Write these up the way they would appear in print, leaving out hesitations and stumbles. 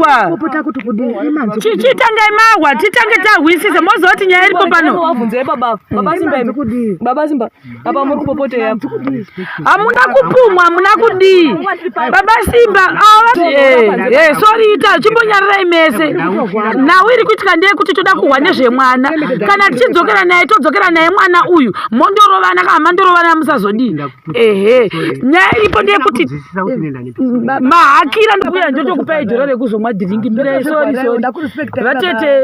aiwa chitange mawa titange tahwisisa mozoti nyaya iripo pano wabvunzei baba Simba apa muri kupopoteya hamuna kupumwa hamuna kudii baba Simba soriita chimbonyarirai mese nawe iri kuitika ndeye kuti toda kuhwa nezvemwana kana tichidzokera naye todzokera naye mwana uyu mondorovana kana mandorovana musazodii nyaya iripo ndeye kuti mahakira ndokuya ndotokupai dhora rekuzomwa dhiringi mbirai sori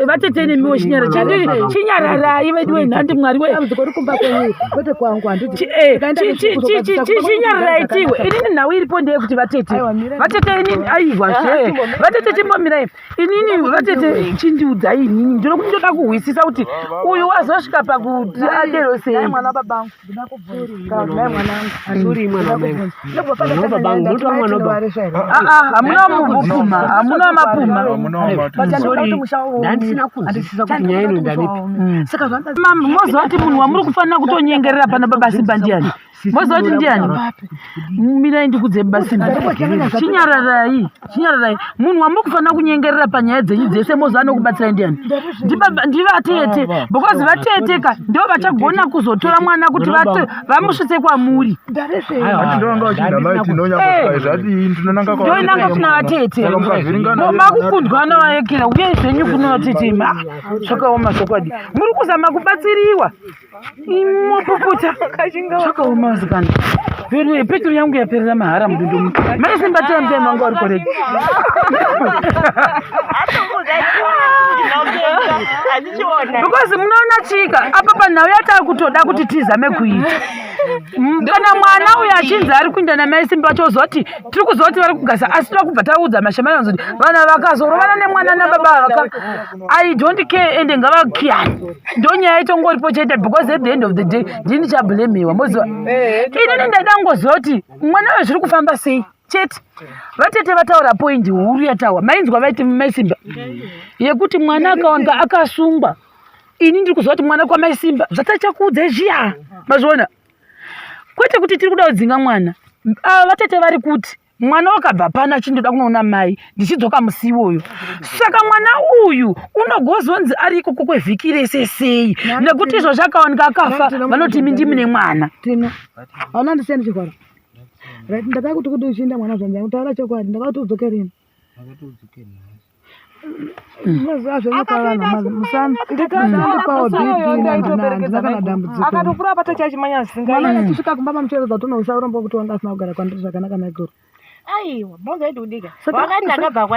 vatete nemiwo chinyararai vedu wenhandi mwari chinyararai tiwe inini nhau iripo ndeye kuti vatete inini aivazve vatete chimbomirai inini vatete chindiudzai inini ndinokuti ndoda kuhwisisa kuti uyu wazosvika pakuti adero sei hamuna mapuma mozoti munhu wamuri kufanira kutonyengerera pana baba Simba ndiani mozoti ndiani mirai ndikudze baba Simba chinyararai munhu wamuri kufanira kunyengerera panyaya dzenyu dzese mozo anokubatsirai ndiani ndivatete because vateteka ndo vachagona kuzotora mwana kuti vamusvitse kwamuri ndoinanga kuna vatete makukundwa navaekera uye zvenyu kuna vatete zvakaoma zvokwadi muri kuzama kubatsiriwa imopopota zvakaoma zikana peturu yangu yaperera mahara mudundumu mai Simba temtema wanga uri koreki because munoona chika apa panhau yatava kutoda kuti tizame kuita kana mwana uyu achinzi ari kuinda namai Simba chozoti tiri kuzoti vari kugasa asi toda kubva taudza mashamani vanzoti vana vakazorovana nemwana nababa I don't care ende ngavakiyani ndonyaya itongoripo chete because at the end of the day ndini chabhulemewa moziva inini ndadangozoti mwana uyu zviri kufamba sei chete vatete vataura poindi huru yatawa mainzwa vaiti mai Simba yekuti mwana akaonga akasungwa ini ndiri kuzoti mwana kwamai Simba zvatachakuudza zviya mazviona kwete kuti tiri kuda kudzinga mwana vatete vari kuti mwana wakabva pana chindoda kunoona mai ndichidzoka musi iwoyo saka mwana uyu unogozonzi ari ikoko kwevhiki rese sei nekuti izvo zvakaoneka akafa vanoti imi ndimune mwana hauna ndiseni chikwara ndakakuti kuti uchinda mwana zvanzi utaura chokwadi ndakati udzokerini akatokura pata chachimanya zvingaisvika kumba mamuchero dzatonousha urombo kuti wanga asina kugara kwandiri zvakanaka naikuru aiwa bonga udika wakati ndakabva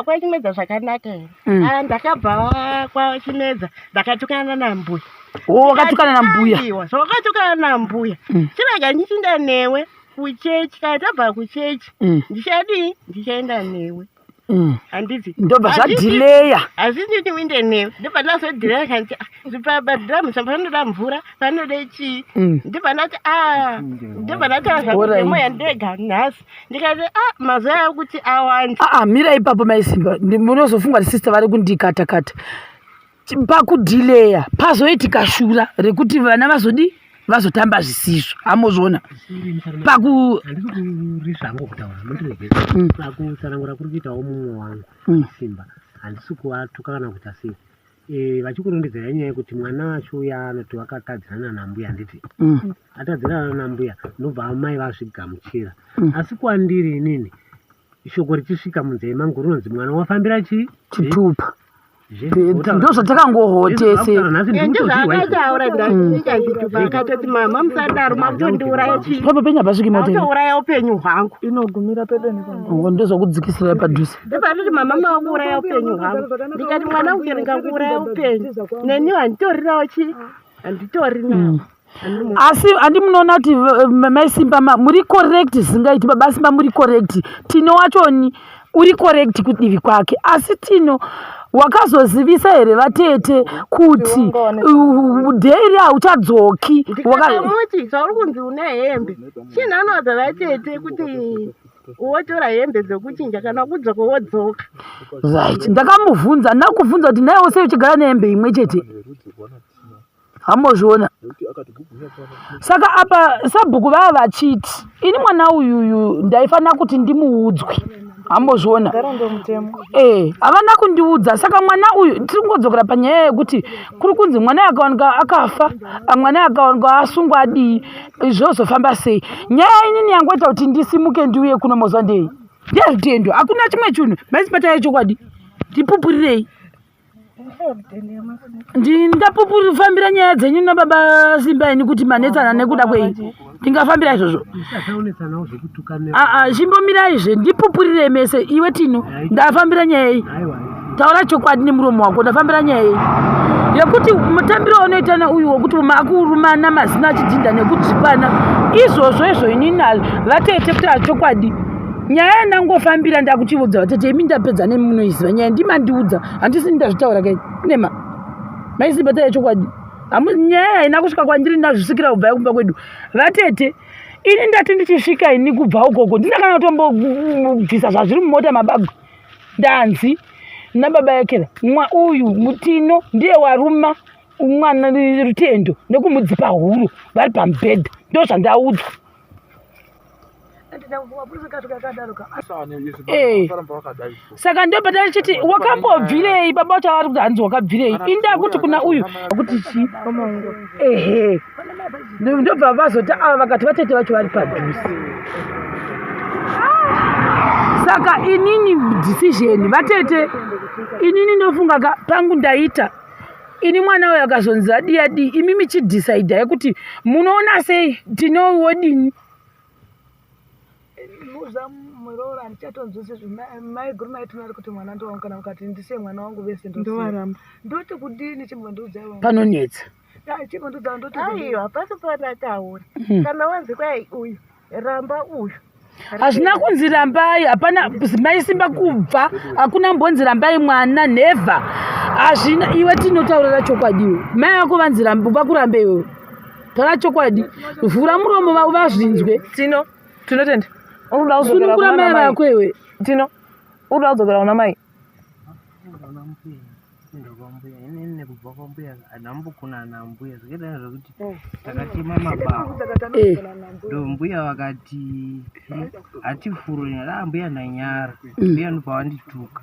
kwachimedza zvakanaka here ndakabva kwachimedza ndakatukana nambuya wakatukana nambuya zvawakatukana nambuya chirega ndichinda newe kuchechi kana tabva kuchechi ndichadii ndichaenda newe handiti ndobva zvadhileya hazviti uinde newe ndobva ndazodhileya kanti pabadhiramu panoda mvura panode chii ndobva ndati ndobva ndatarazvakuemoya ndega nhasi ndikati mazuva ekuti awanda mira ipapo mai Simba munozofungwa tisista vari kundikatakata pakudhileya pazoitika shura rekuti vana vazodi vazotamba zvisizvo amozvona pakutsanangura kuri kuitawo mumwe wangu Simba handisi kuvatuka kana kuita sei vachikurondedzera nyaya yekuti mwana wacho uya anoti wakatadzirana nambuya handiti atadzirana nambuya nobva amai vazvigamuchira asi kwandiri inini shoko richisvika munzeve mangu rinonzi mwana wafambira chii chitupa ndo zvatangohotese ndozvakataura akatoti mama musadaro makutondiuraya chii papo penya pasviki motouraya upenyu hwangu inogumira pedoni ndozvakudzikisira padhuze ndopanoti mama makuuraya upenyu hwangu ndikati mwana uke ndingakuuraya upenyu neniwo handitorirawo chii handitori nawo asi handi munoona kuti mai Simba muri correct zingaiti baba Simba muri correct Tino wachoni uri correct kudivi kwake asi Tino wakazozivisa here vatete kuti dheri hauchadzoki ndikamuti sauri kunzi una hembe chinhanoudza vatete kuti wotora hembe dzokuchinja kana kudzoka wodzoka right ndakamubvunza ndakubvunza kuti naiwo sei uchigara nehembe imwe chete hamozviona saka apa sabhuku vava vachiti ini mwana uyuyu ndaifanira kuti ndimuudzwe hambozviona Garondo mutemo. havana kundiudza. Saka mwana uyu tiri kungodzokera panyaya yekuti kuri kunzi mwana akawanikwa akafa, mwana akawanikwa asungwa adii, zvozofamba sei. Nyaya inini yangoita kuti ndisimuke ndiuye kuno Mozambique ndezvitendo, hakuna chimwe chinhu. Maisipata yechokwadi ndipupurirei, ndingafambira nyaya dzenyu nababa Simbaini kuti manetsana nekuda kwei, ndingafambira izvozvo. Chimbomiraizve ndipupurirei mese. Iwe Tino, ndafambira nyaya iyi, taura chokwadi nemuromo wako, ndafambira nyaya iyi yekuti mutambiro unoita uyu wekuti makurumana mazina achidhinda nekuzvipana izvozvo inini vatete kuti achokwadi. Nyaya yandangofambira ndakuchiudza vatete imi ndapedza nemunoiziva nyaya ndimandiudza handisi ndazvitaura kai nema maisimbata yechokwadi. Nyaya haina kusvika kwandiri ndazvisikira kubva kumba kwedu vatete. Ini ndati ndichisvika ini kubva ukoko ndinakana kutombobvisa zvazviri mumota mabagu ndanzi nababa yakera uyu Mutino ndiye waruma mwana Rutendo nekumudzipa huro vari pamubhedha, ndo zvandaudzwa. Saka ndopata chiti wakambobvirei baba chavari kuti hanzi wakabvirei inda kuti kuna uyu kuti chi ndobva vazoti ava vakati vatete vacho vari padhuze. Saka inini decision vatete inini ndofunga pangu ndaita ini mwana uyu akazonzi adi imi michidhisaidha yekuti munoona sei tinowodini muroora ndichatonzwisisa mai guru maitinari kuti mwana ndowangu kana mukati ndise mwana wangu vese ndovaramba ndoti kudini chimbondiudza panonetsa chimbondiudza ndoti aiwa pasi panataura kana wanzi kwai uyu ramba uyu hazvina kunzi rambai, hapana maisimba kubva, hakuna mbonzi rambai mwana never. Hazvina iwe tinotaurira chokwadiwo mai vako vanzi vakurambe iwewe taura chokwadi, vhura muromo vazvinzwe. Tino tinotenda usunungura mai vako iwe. Tino uda kudzokera kuna mai kubva kwambuya anambokuna anambuya zvakaita zvokuti takatema mabao ndo mbuya vakati hatifuro mbuya nanyara mbuya nobva wandituka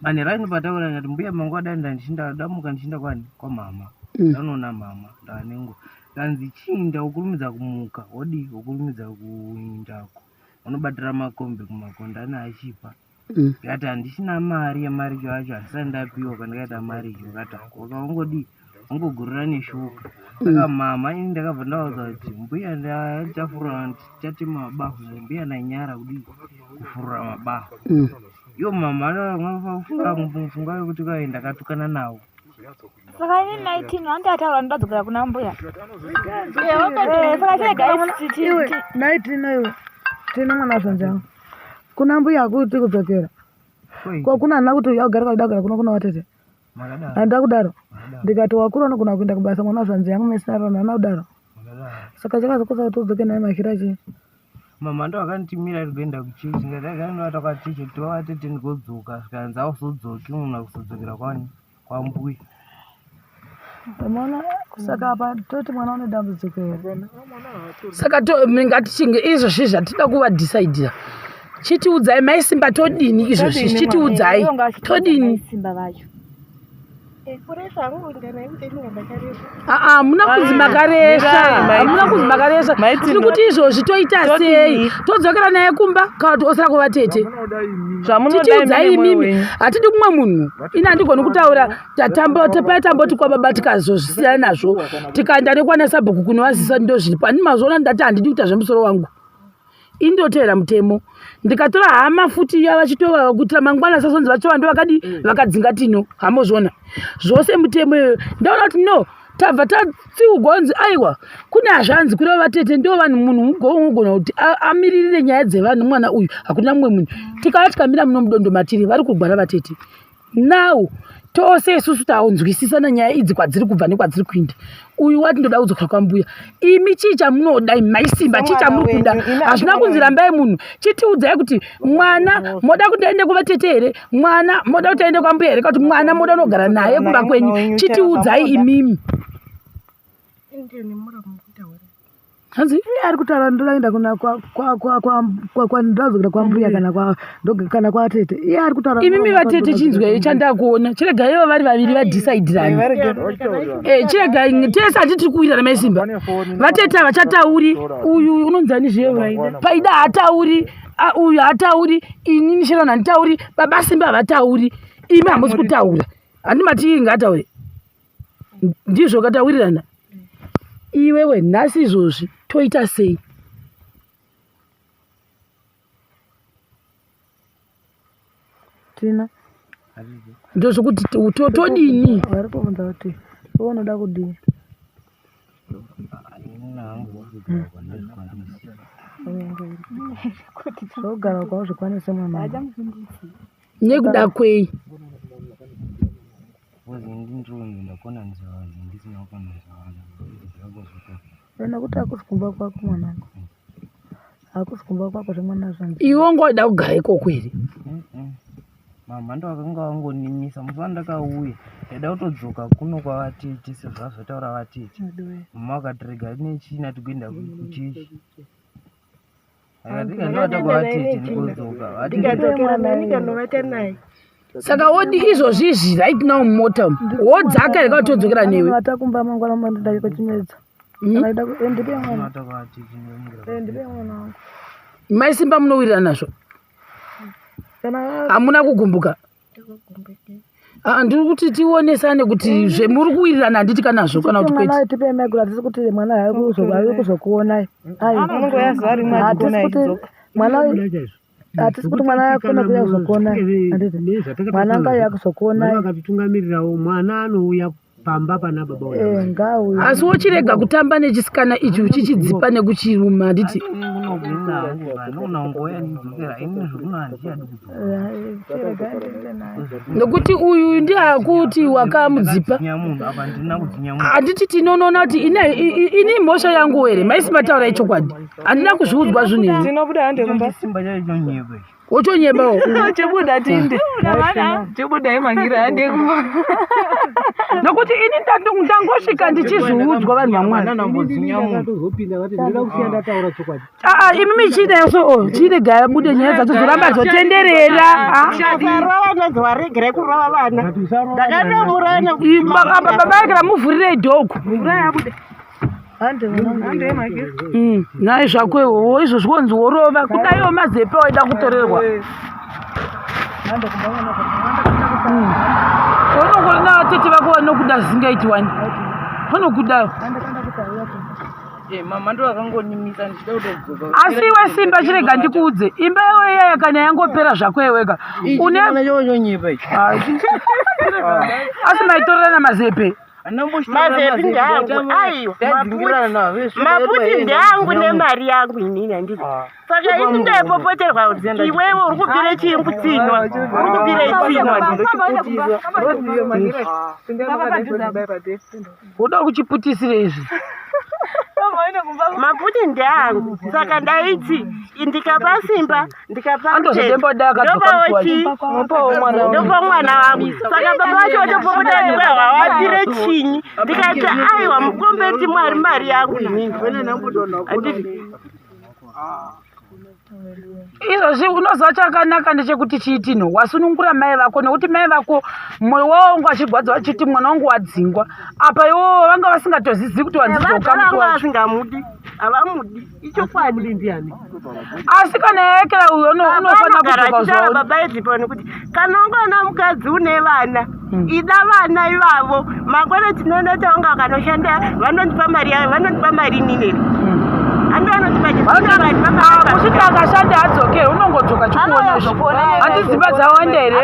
manhero ainobataura ngati mbuya mangu adanda damuka ndichinda kwani kwamama ndanoona mama ndaanengo kanzi chinda ukurumidza kumuka wodi ukurumidza kuindako unobatira makombe kumakondani achipa ngati handisina mari yemari yacho handisati ndapiwa kwandakaita mari wakati wakaongodi ongogurira neshuka saka mama ini ndakabva ndauza kuti mbuya ndachafurira tichatema mabafu mbuya nanyara kudi kufurira mabafu iwo mama anofunga yokuti kai ndakatukana nawo saka ini 19 handataura ndadzokera kuna mbuya naitinayo tina mwana zvanjangu kuna mbuya akuti kudzokera kuna ana kuti ugare kwakudagara kuno kuna vatete handa kudaro ndikati wakuru anogona kuenda kubasa mwana zvanzi yangu mesinarona ana kudaro saka chakazokosa kuti udzoke naye mashira chii mama ndo akanditimira kuenda kuchechi ngatiaganova takatiche kuti wavatete ndigodzoka sikanzi ausodzoki munhu akuzodzokera kwani kwambuya mwana saka apa toti mwana une dambudziko here saka ngatichinge izvozvi zvatida kuvadhisaidhira chitiudzai maisimba todini izvozvi chitiudzai todini hamuna kunzi makaresa tiri kuti izvozvi toita sei todzokera naye kumba kana kuti osara kuvatete chitiudzai imimi hatidi kumwe munhu ini handigoni kutaura tatamboti kwababa tikazozvisiyana nazvo tikaenda nekwana sabhuku kunovazisa ndozviripo ani mazvona ndati handidi kuita zvemusoro wangu indotera mutemo ndikatora hama futi yavachitova kuitira mangwana sasonzi vachova ndo vakadzinga Tino hamozvona zvose mutemo iyoyo ndaona kuti no tabva tatsiugonzi aiwa kune hazvanzi kureva vatete ndo vanhu munhu ugona kuti amiririre nyaya dzevanhu mwana uyu hakuna mumwe munhu tikava tikamira muno mudondo matiri vari kugwara vatete now tose isusu taonzwisisana nyaya idzi kwadziri kubva nekwadziri kuinda uyu wati ndoda kudzokera kwambuya imi chii chamunoda maisimba chii chamuri kuda hazvina kunzi rambai munhu chitiudzai kuti mwana moda kuti aende kuvatete here mwana moda kuti aende kwambuya here kuti mwana moda unogara naye kumba kwenyu chitiudzai imimi hanzi ari kutaura ndoenda kuna kwa ndazokera kwa mbuya kana kwa tete iye ari kutaura imimi vatete chinzwa chandakuona chirega ivo vari vaviri vadhisaidhirani chirega tese hatiti kuwirana maisimba vatete havachatauri uyu unonzani zvevaida paida hatauri uyu hatauri inini sherana handitauri baba simba havatauri imi hamusi kutaura handimati inga ataure ndizvo katawirirana iwewe nhasi izvozvi toita sei tina ndozvokuti todini vari kuvunza kuti unoda kudini zvaugara kwavo zvikwanise mwana nekuda kwei nekuti hakusi kumba kwako mwanangu hakusi kumba kwako zvemwana zvanzi iwe ngoda kugara ikoko here mama ndo akanga wangonimisa musi wandakauya ndaida kutodzoka kuno kwavatete sezvazvotaura vatete mama akatirega nechina tikuenda kuchechi akatirega ndovata kwavatete ndikodzoka ndikanovata naye saka wodi izvozvizvi right now mumota wodzaka rega kutodzokera newe atakumba mangwana mandida kochimedza ndipe mwana wangu maisimba munowirirana nazvo hamuna kugumbuka ndiri kuti tionesane kuti zvemuri kuwirirana handiti kanazvo kana kuti mwana tipe megura tisi kuti mwana haari kuzokuonai hatisi kuti mwana yakona kuya kuzokuonai mwana ngaiya kuzokuonai akatitungamirirawo mwana anouya pamba pana baba ngauya asi wochirega kutamba nechisikana ichi uchichidzipa nekuchiruma handiti nokuti uyu ndiakuti wakamudzipa handiti tinonoona kuti ini mhosva yangu here maisi mataura ichokwadi handina kuzviudzwa zvinhu tinobuda handekumba wochonyebawo chibuda tinde chibuda imangira handekumba nokuti ini ndangosvika ndichizviudzwa vanhu vamwana imi michiita so chiregaya bude nyaya dzacho zoramba dzotenderera vanozvaregere kurova vana ndakanomurana baba ekera muvhurirei dhogo naye zvakwewo izvo zvikonzi worova kudaiwo mazepe waida kutorerwa unongona vatete vako vanokuda zingaitiwani vanokudayo mama ndo akangonimisa ndichida kutodzoka asi iwe simba chirega ndikuudze imba yewe iyaya kana yangopera zvako yewega asi maitorerana mazepe mazepi ndeangu aiwa maputi ndeangu nemari yangu inini handiti saka isi ndaipopoterwa kuti iwewe uri kupire chimbu tsinwa uri kupire tsinwa uda kuchiputisire izvi maputi ndeangu saka ndaiti ndikapa simba ndikapa ndopa mwana wangu saka baba vacho vatopokuta ndiwe hwawapire chinyi ndikati aiwa mukombeti mwari mari yangu inini izvozvi unoziva chakanaka ndechekuti chiitino wasunungura mai vako nekuti mai vako mwoyo wavo wangu achigwadza vachiti mwana wangu wadzingwa apa iwowo vanga vasingatozizi kuti wanzizokamuvasingamudi havamudi ichokwadi ndiani asi kana yaekera uyo unofanira baba ezipo nekuti kana ungona mukadzi une vana ida vana ivavo mangwana tinoona taunga kanoshanda vanondipa mari yavo vanondipa mari nineri kusvika akashanda adzokere unongodzoka chikuona handizimba dzawanda here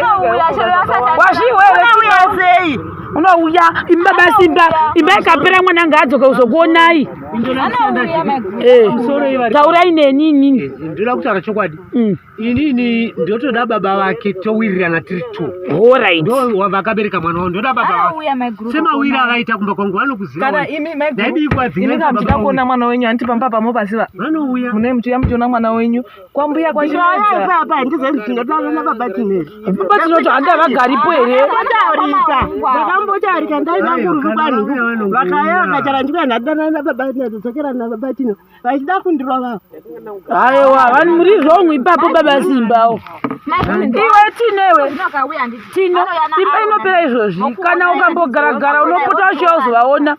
wazviwere unouya imbaba simba imba ikapera mwana ngaadzoka kuzokuonai taurai neni inini ndoda kutaura chokwadi inini ndotoda baba vake towirirana tiri two ndo vakabereka mwana wavo ndoda baba vake semawiri akaita kumba kwangu vanokuziva kana imi kamtikakuona mwana wenyu handipamba pamo pasiva vanouya mune mchiya muchiona mwana wenyu kwambuya kwachipapa ndizendinotaurana baba tineri baba tinoti handa vagaripo here ndakambotaurika ndaina kuruvu kwanhu vakaya vakachara ndikana ndadanana baba ndikadzokera nababa chino vachida kundirova aiwa vanhu muri zvomwe ipapo baba Simbawo iwe tinewe tino imba inopera izvozvi kana ukambogara unopota uchizovaona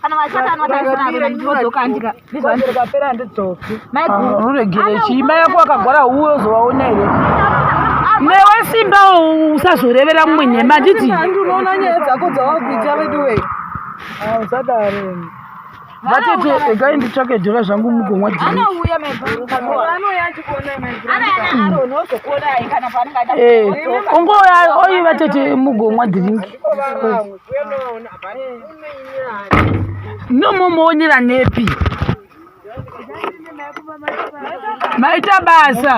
uregere chiima yako wakagwara uwe uzovaona here newe Simbawo usazorevera mumwe nhema nditi unoona nyaya dzako dzawakuita veduwe usadare vatete egai nditsvake dhora zvangu mugomwa ongoya oi vatete mugomwa dhiringi nomomoonera nepi maita basa